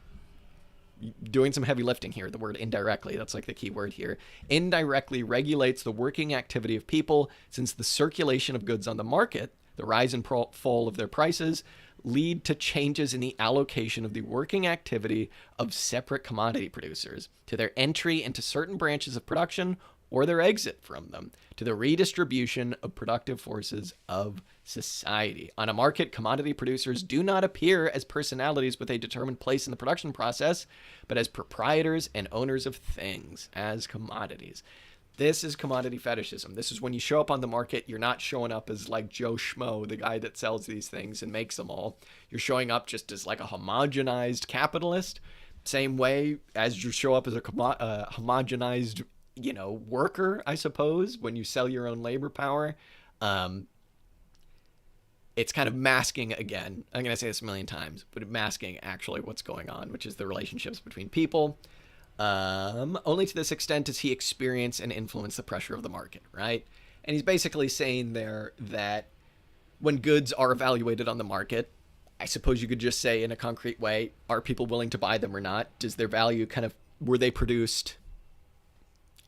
doing some heavy lifting here, the word indirectly, that's like the key word here, indirectly regulates the working activity of people, since the circulation of goods on the market, the rise and fall of their prices, lead to changes in the allocation of the working activity of separate commodity producers to their entry into certain branches of production or their exit from them to the redistribution of productive forces of society. On a market, commodity producers do not appear as personalities with a determined place in the production process, but as proprietors and owners of things, as commodities. This is commodity fetishism. This is when you show up on the market, you're not showing up as like Joe Schmo, the guy that sells these things and makes them all. You're showing up just as like a homogenized capitalist, same way as you show up as a homogenized, worker, I suppose, when you sell your own labor power. It's kind of masking, again, I'm going to say this a million times, but masking actually what's going on, which is the relationships between people. Only to this extent does he experience and influence the pressure of the market, right? And he's basically saying there that when goods are evaluated on the market, I suppose you could just say in a concrete way, are people willing to buy them or not? Does their value were they produced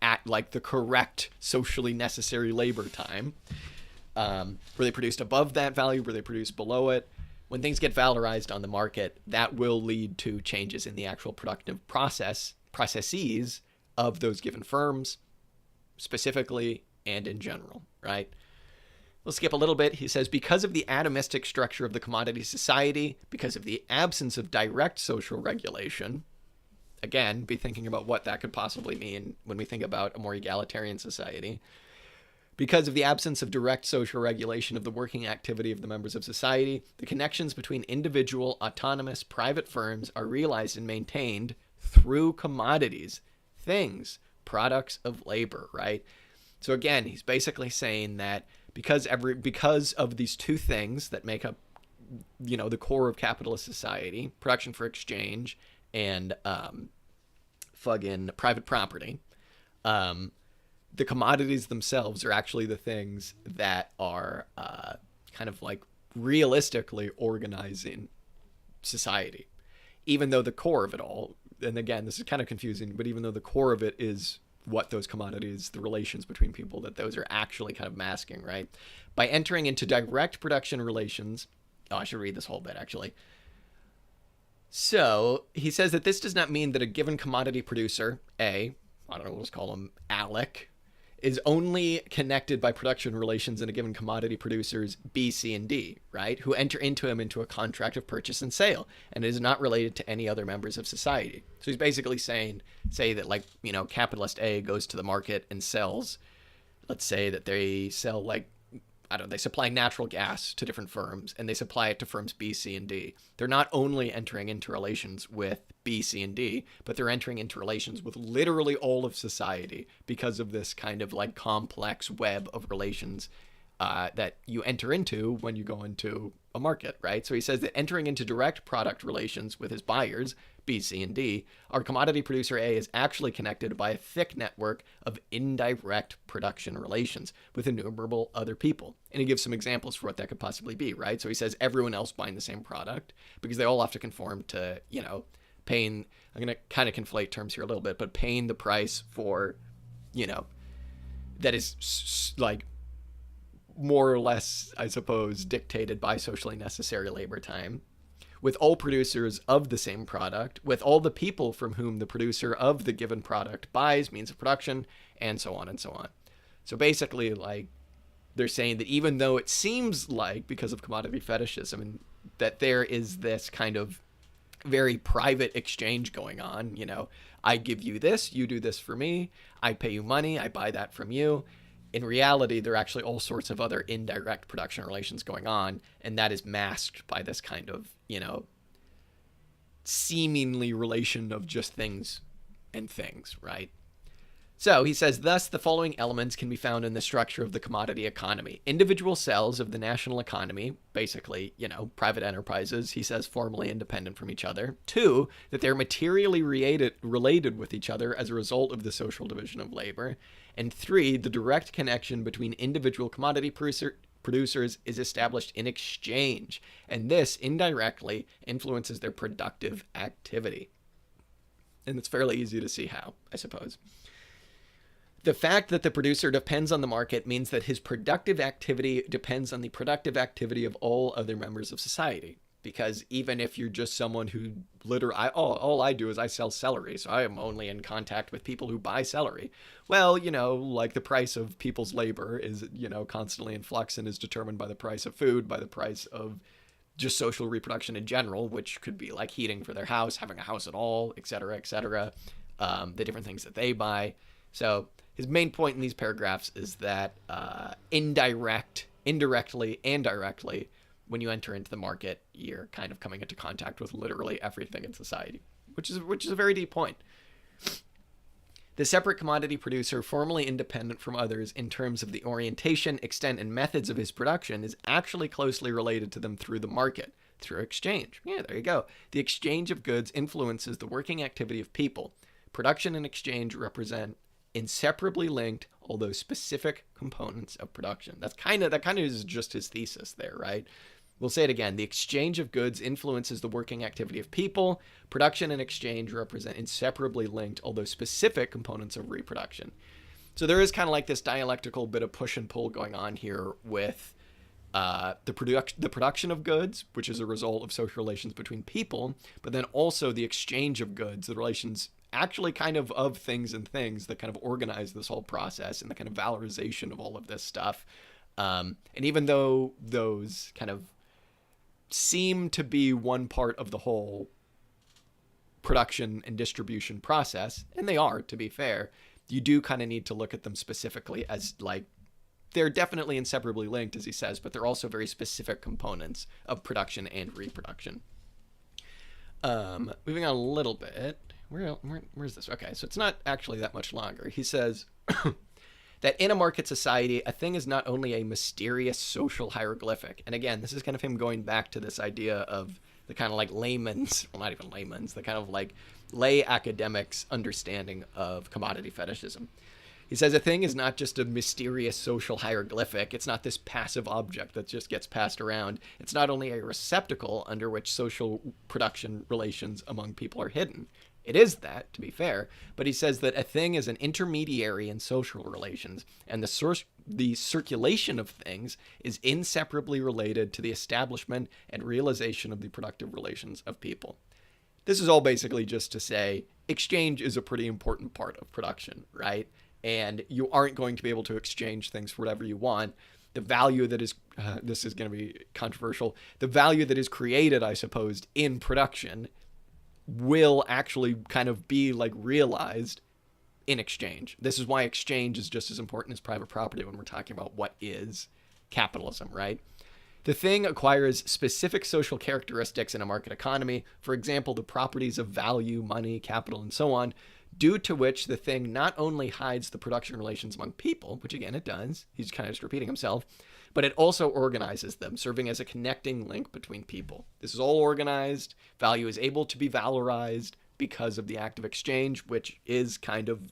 at like the correct socially necessary labor time? Were they produced above that value? Were they produced below it? When things get valorized on the market, that will lead to changes in the actual productive processes of those given firms, specifically and in general, right? We'll skip a little bit. He says, because of the atomistic structure of the commodity society, because of the absence of direct social regulation, again, be thinking about what that could possibly mean when we think about a more egalitarian society. Because of the absence of direct social regulation of the working activity of the members of society, the connections between individual, autonomous, private firms are realized and maintained through commodities, things, products of labor, right? So again, he's basically saying that because of these two things that make up, the core of capitalist society, production for exchange and private property, the commodities themselves are actually the things that are kind of like realistically organizing society. Even though the core of it all, and again, this is kind of confusing, but even though the core of it is what those commodities, the relations between people, that those are actually kind of masking, right? By entering into direct production relations, I should read this whole bit actually. So he says that this does not mean that a given commodity producer, I don't know, let's call him Alec, is only connected by production relations in a given commodity producers B, C, and D, right? Who enter into a contract of purchase and sale, and is not related to any other members of society. So he's basically say that like, capitalist A goes to the market and sells, let's say that they sell like, they supply natural gas to different firms and they supply it to firms B, C, and D. They're not only entering into relations with B, C, and D, but they're entering into relations with literally all of society because of this kind of like complex web of relations that you enter into when you go into a market, right? So he says that entering into direct product relations with his buyers, B, C, and D, our commodity producer A is actually connected by a thick network of indirect production relations with innumerable other people. And he gives some examples for what that could possibly be, right? So he says everyone else buying the same product because they all have to conform to, paying, I'm going to kind of conflate terms here a little bit, but paying the price for, that is like more or less, I suppose, dictated by socially necessary labor time, with all producers of the same product, with all the people from whom the producer of the given product buys means of production, and so on and so on. So basically, like, they're saying that even though it seems like, because of commodity fetishism, that there is this kind of very private exchange going on, I give you this, you do this for me, I pay you money, I buy that from you. In reality, there are actually all sorts of other indirect production relations going on, and that is masked by this kind of, seemingly relation of just things and things, right? So he says, thus, the following elements can be found in the structure of the commodity economy. Individual cells of the national economy, basically, private enterprises, he says, formally independent from each other. 2, that they're materially related with each other as a result of the social division of labor. And 3, the direct connection between individual commodity producers is established in exchange, and this indirectly influences their productive activity. And it's fairly easy to see how, I suppose. The fact that the producer depends on the market means that his productive activity depends on the productive activity of all other members of society. because even if you're just someone who literally, all I do is I sell celery, so I am only in contact with people who buy celery. Well, like the price of people's labor is, constantly in flux and is determined by the price of food, by the price of just social reproduction in general, which could be like heating for their house, having a house at all, et cetera, the different things that they buy. So his main point in these paragraphs is that indirectly, and directly, when you enter into the market, you're kind of coming into contact with literally everything in society, which is a very deep point. The separate commodity producer, formally independent from others in terms of the orientation, extent, and methods of his production, is actually closely related to them through the market, through exchange. Yeah, there you go. The exchange of goods influences the working activity of people. Production and exchange represent inseparably linked, although specific components of production. That kind of is just his thesis there, right? We'll say it again. The exchange of goods influences the working activity of people. Production and exchange represent inseparably linked, although specific components of reproduction. So there is kind of like this dialectical bit of push and pull going on here with the production of goods, which is a result of social relations between people, but then also the exchange of goods, the relations actually kind of things and things that kind of organize this whole process and the kind of valorization of all of this stuff. And even though those kind of seem to be one part of the whole production and distribution process, and they are, to be fair, you do kind of need to look at them specifically as like they're definitely inseparably linked, as he says, but they're also very specific components of production and reproduction. Moving on a little bit. Where's this? Okay, so it's not actually that much longer. He says that in a market society, a thing is not only a mysterious social hieroglyphic. And again, this is kind of him going back to this idea of the kind of like layman's, well, not even layman's, the kind of like lay academics' understanding of commodity fetishism. He says a thing is not just a mysterious social hieroglyphic. It's not this passive object that just gets passed around. It's not only a receptacle under which social production relations among people are hidden. It is that, to be fair, but he says that a thing is an intermediary in social relations, and the circulation of things is inseparably related to the establishment and realization of the productive relations of people. This is all basically just to say exchange is a pretty important part of production, right? And you aren't going to be able to exchange things for whatever you want. The value that is, this is going to be controversial, the value that is created, I suppose, in production will actually kind of be like realized in exchange. This is why exchange is just as important as private property when we're talking about what is capitalism, right? The thing acquires specific social characteristics in a market economy, for example, the properties of value, money, capital, and so on, due to which the thing not only hides the production relations among people, which again it does, he's kind of just repeating himself, but it also organizes them, serving as a connecting link between people. This is all organized. Value is able to be valorized because of the act of exchange, which is kind of,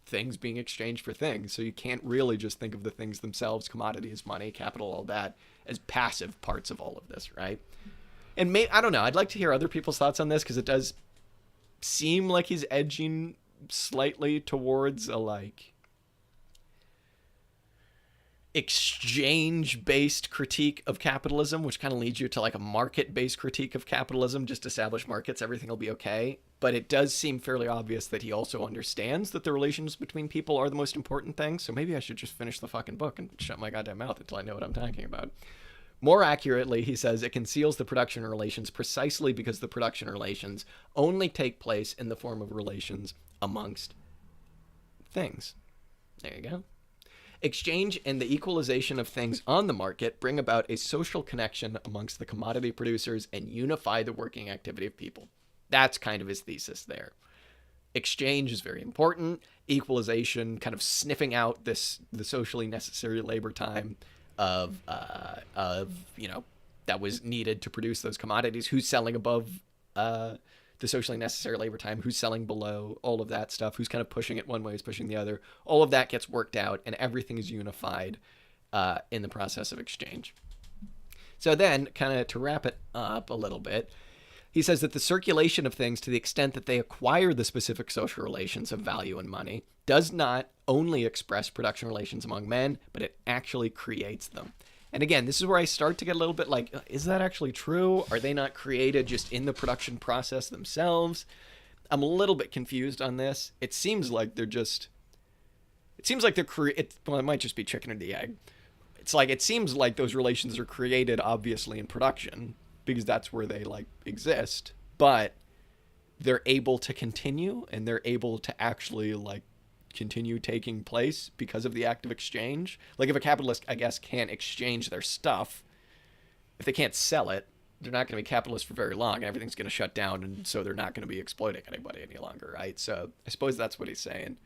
things being exchanged for things. So you can't really just think of the things themselves, commodities, money, capital, all that, as passive parts of all of this, right? And I don't know, I'd like to hear other people's thoughts on this, because it does seem like he's edging slightly towards a like exchange-based critique of capitalism, which kind of leads you to like a market-based critique of capitalism. Just establish markets, everything will be okay. But it does seem fairly obvious that he also understands that the relations between people are the most important thing. So maybe I should just finish the fucking book and shut my goddamn mouth until I know what I'm talking about. More accurately, he says it conceals the production relations precisely because the production relations only take place in the form of relations amongst things. There you go. Exchange and the equalization of things on the market bring about a social connection amongst the commodity producers and unify the working activity of people. That's kind of his thesis there. Exchange is very important. Equalization, kind of sniffing out the socially necessary labor time of that was needed to produce those commodities. Who's selling above the socially necessary labor time? Who's selling below? All of that stuff. Who's kind of pushing it one way, who's pushing the other? All of that gets worked out, and everything is unified in the process of exchange. So then, kind of to wrap it up a little bit, he says that the circulation of things, to the extent that they acquire the specific social relations of value and money, does not only express production relations among men, but it actually creates them. And again, this is where I start to get a little bit like, is that actually true? Are they not created just in the production process themselves? I'm a little bit confused on this. It seems like they're just. It seems like well, it might just be chicken or the egg. It's like it seems like those relations are created obviously in production because that's where they like exist, but they're able to continue and they're able to actually like continue taking place because of the act of exchange. Like if a capitalist, I guess, can't exchange their stuff, if they can't sell it, they're not going to be capitalists for very long. Everything's going to shut down, and so they're not going to be exploiting anybody any longer, right? So I suppose that's what he's saying.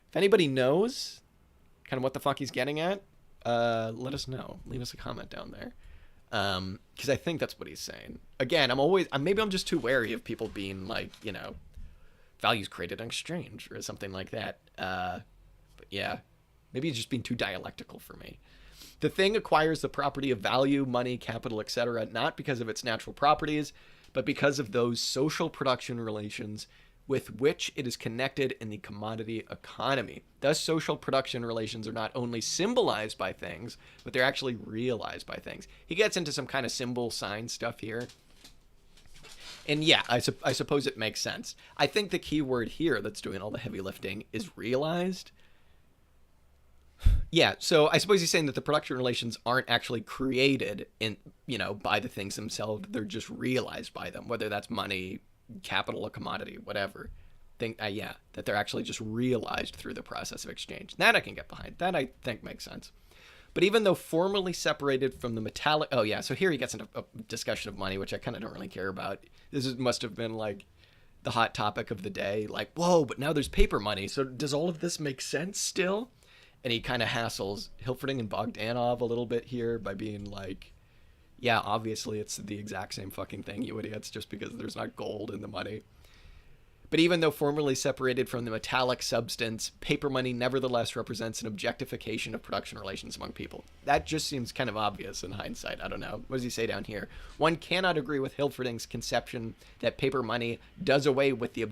If anybody knows kind of what the fuck he's getting at, let us know. Leave us a comment down there. Because I think that's what he's saying. Again, maybe I'm just too wary of people being like, values created in exchange or something like that. But yeah, maybe he's just being too dialectical for me. The thing acquires the property of value, money, capital, etc., not because of its natural properties, but because of those social production relations with which it is connected in the commodity economy. Thus, social production relations are not only symbolized by things, but they're actually realized by things. He gets into some kind of symbol sign stuff here. And yeah, I suppose it makes sense. I think the key word here that's doing all the heavy lifting is realized. Yeah, so I suppose he's saying that the production relations aren't actually created by the things themselves. They're just realized by them, whether that's money, capital, a commodity, whatever. That they're actually just realized through the process of exchange. That I can get behind. That I think makes sense. But even though formally separated from the metallic... Oh, yeah, so here he gets into a discussion of money, which I kind of don't really care about. Must have been, like, the hot topic of the day. Like, whoa, but now there's paper money. So does all of this make sense still? And he kind of hassles Hilferding and Bogdanov a little bit here by being like, yeah, obviously it's the exact same fucking thing, you idiots, just because there's not gold in the money. But even though formerly separated from the metallic substance, paper money nevertheless represents an objectification of production relations among people. That just seems kind of obvious in hindsight. I don't know. What does he say down here? One cannot agree with Hilferding's conception that paper money does away with the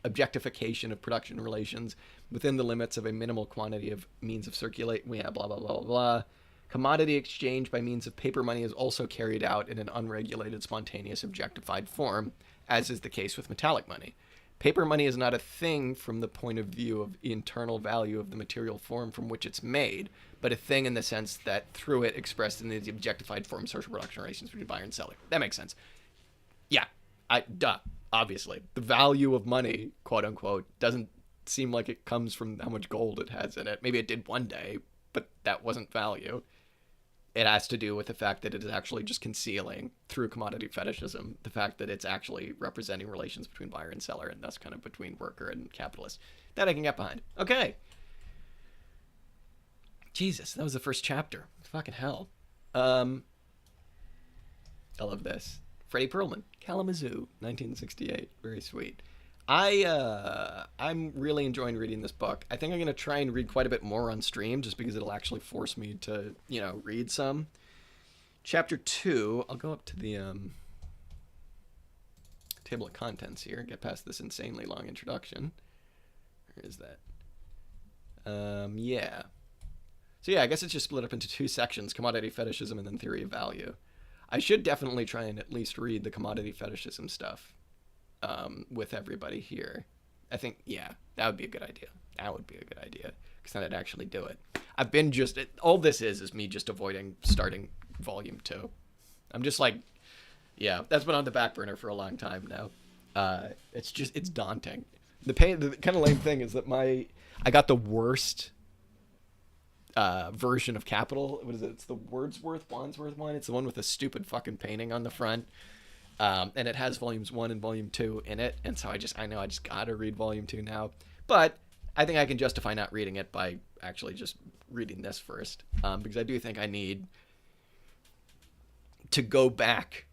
objectification of production relations within the limits of a minimal quantity of means of circulate. Yeah, blah, blah, blah, blah. Commodity exchange by means of paper money is also carried out in an unregulated, spontaneous, objectified form, as is the case with metallic money. Paper money is not a thing from the point of view of the internal value of the material form from which it's made, but a thing in the sense that through it expressed in the objectified form social production relations between buyer and seller. That makes sense. Yeah, obviously. The value of money, quote unquote, doesn't seem like it comes from how much gold it has in it. Maybe it did one day, but that wasn't value. It has to do with the fact that it is actually just concealing, through commodity fetishism, the fact that it's actually representing relations between buyer and seller, and thus kind of between worker and capitalist. That I can get behind. Okay. Jesus, that was the first chapter. Fucking hell. I love this. Freddie Perlman, Kalamazoo, 1968. Very sweet. I'm really enjoying reading this book. I think I'm going to try and read quite a bit more on stream just because it'll actually force me to, read some. Chapter 2, I'll go up to the table of contents here, get past this insanely long introduction. Where is that? Yeah. So yeah, I guess it's just split up into two sections, commodity fetishism and then theory of value. I should definitely try and at least read the commodity fetishism stuff. With everybody here. I think, yeah, that would be a good idea. Because then I'd actually do it. All this is me just avoiding starting volume 2. I'm just like, yeah, that's been on the back burner for a long time now. It's daunting. The kind of lame thing is that I got the worst version of Capital. What is it? It's the Wandsworth one. It's the one with the stupid fucking painting on the front. And it has volumes 1 and volume 2 in it. And so I know I just gotta read volume 2 now. But I think I can justify not reading it by actually just reading this first. Because I do think I need to go back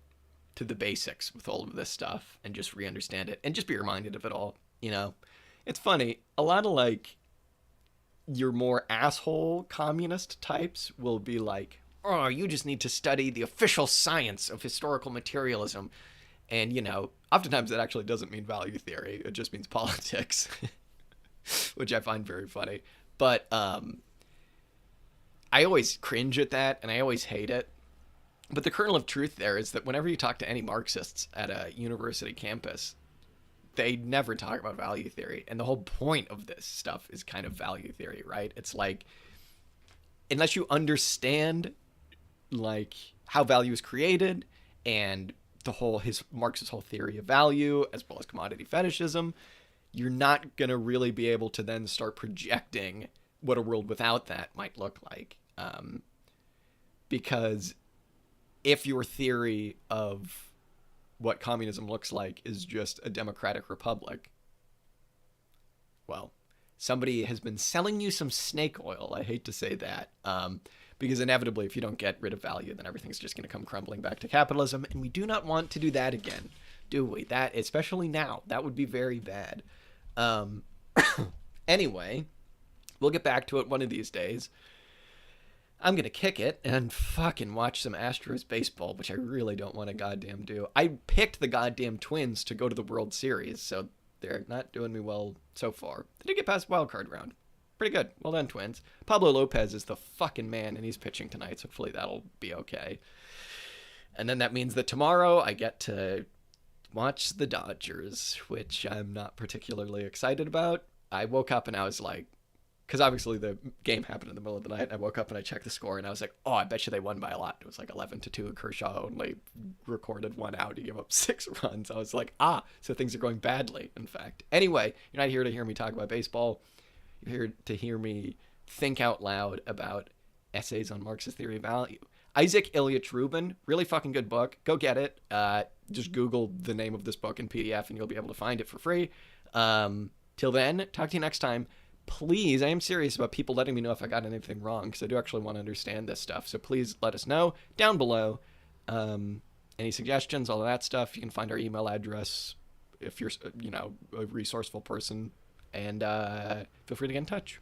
to the basics with all of this stuff and just re-understand it and just be reminded of it all. It's funny. A lot of your more asshole communist types will be like, oh, you just need to study the official science of historical materialism. And, oftentimes that actually doesn't mean value theory. It just means politics, which I find very funny. But I always cringe at that and I always hate it. But the kernel of truth there is that whenever you talk to any Marxists at a university campus, they never talk about value theory. And the whole point of this stuff is kind of value theory, right? It's like, unless you understand like how value is created and the whole his Marx's whole theory of value as well as commodity fetishism, you're not going to really be able to then start projecting what a world without that might look like. Because if your theory of what communism looks like is just a democratic republic, well, somebody has been selling you some snake oil. I hate to say that. Because inevitably, if you don't get rid of value, then everything's just going to come crumbling back to capitalism. And we do not want to do that again, do we? That, especially now, that would be very bad. Anyway, we'll get back to it one of these days. I'm going to kick it and fucking watch some Astros baseball, which I really don't want to goddamn do. I picked the goddamn Twins to go to the World Series, so they're not doing me well so far. They did get past the wild card round. Pretty good. Well done, Twins. Pablo Lopez is the fucking man, and he's pitching tonight, so hopefully that'll be okay. And then that means that tomorrow I get to watch the Dodgers, which I'm not particularly excited about. I woke up and I was like, because obviously the game happened in the middle of the night. I woke up and I checked the score and I was like, oh, I bet you they won by a lot. It was like 11-2. Kershaw only recorded 1 out. He gave up 6 runs. I was like, so things are going badly, in fact. Anyway, you're not here to hear me talk about baseball. You're here to hear me think out loud about essays on Marxist theory of value. Isaac Ilyich Rubin, really fucking good book. Go get it. Just Google the name of this book in PDF and you'll be able to find it for free. Till then, talk to you next time. Please, I am serious about people letting me know if I got anything wrong, because I do actually want to understand this stuff. So please let us know down below. Any suggestions, all of that stuff. You can find our email address if you're, a resourceful person. And feel free to get in touch.